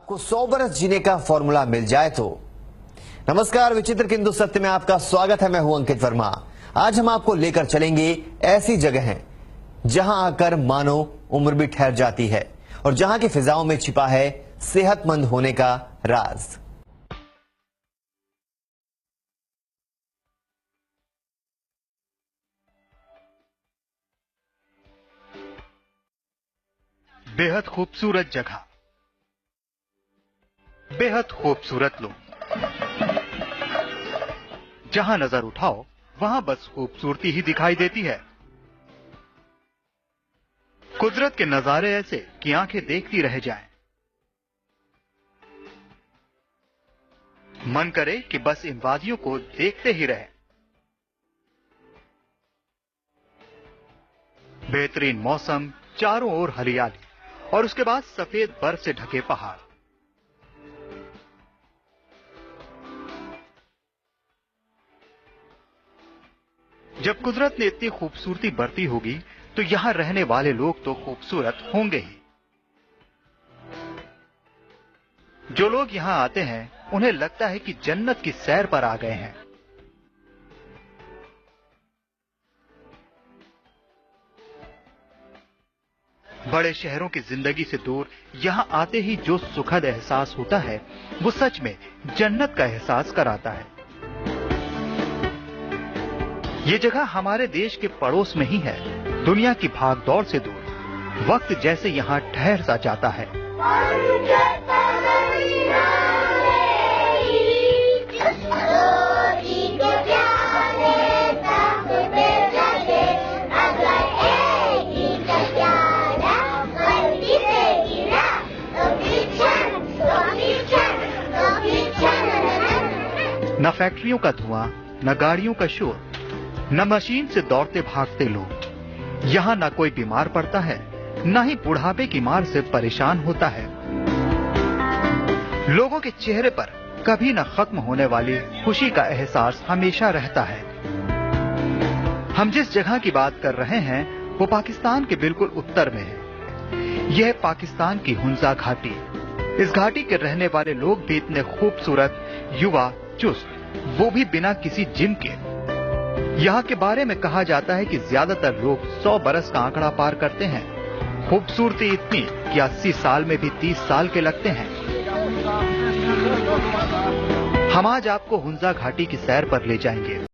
आपको 100 बरस जीने का फॉर्मूला मिल जाए तो। नमस्कार, विचित्र किंतु सत्य में आपका स्वागत है। मैं हूं अंकित वर्मा। आज हम आपको लेकर चलेंगे ऐसी जगह हैं जहां आकर मानो उम्र भी ठहर जाती है और जहां की फिजाओं में छिपा है सेहतमंद होने का राज। बेहद खूबसूरत जगह, बेहद खूबसूरत लोग। जहां नजर उठाओ वहां बस खूबसूरती ही दिखाई देती है। कुदरत के नजारे ऐसे कि आंखें देखती रह जाएं। मन करे कि बस इन वादियों को देखते ही रहें। बेहतरीन मौसम, चारों ओर हरियाली और उसके बाद सफेद बर्फ से ढके पहाड़। जब कुदरत ने इतनी खूबसूरती बरती होगी तो यहां रहने वाले लोग तो खूबसूरत होंगे ही। जो लोग यहां आते हैं उन्हें लगता है कि जन्नत की सैर पर आ गए हैं। बड़े शहरों की जिंदगी से दूर यहां आते ही जो सुखद एहसास होता है वो सच में जन्नत का एहसास कराता है। ये जगह हमारे देश के पड़ोस में ही है। दुनिया की भागदौड़ से दूर वक्त जैसे यहां ठहर सा जाता है। न फैक्ट्रियों का धुआं, न गाड़ियों का शोर, न मशीन से दौड़ते भागते लोग। यहाँ न कोई बीमार पड़ता है, न ही बुढ़ापे की मार से परेशान होता है। लोगों के चेहरे पर कभी न खत्म होने वाली खुशी का एहसास हमेशा रहता है। हम जिस जगह की बात कर रहे हैं वो पाकिस्तान के बिल्कुल उत्तर में है। यह है पाकिस्तान की हुंजा घाटी। इस घाटी के रहने वाले लोग भी इतने खूबसूरत, युवा, चुस्त, वो भी बिना किसी जिम के। यहाँ के बारे में कहा जाता है कि ज्यादातर लोग 100 बरस का आंकड़ा पार करते हैं। खूबसूरती इतनी कि 80 साल में भी 30 साल के लगते हैं। हम आज आपको हुंजा घाटी की सैर पर ले जाएंगे।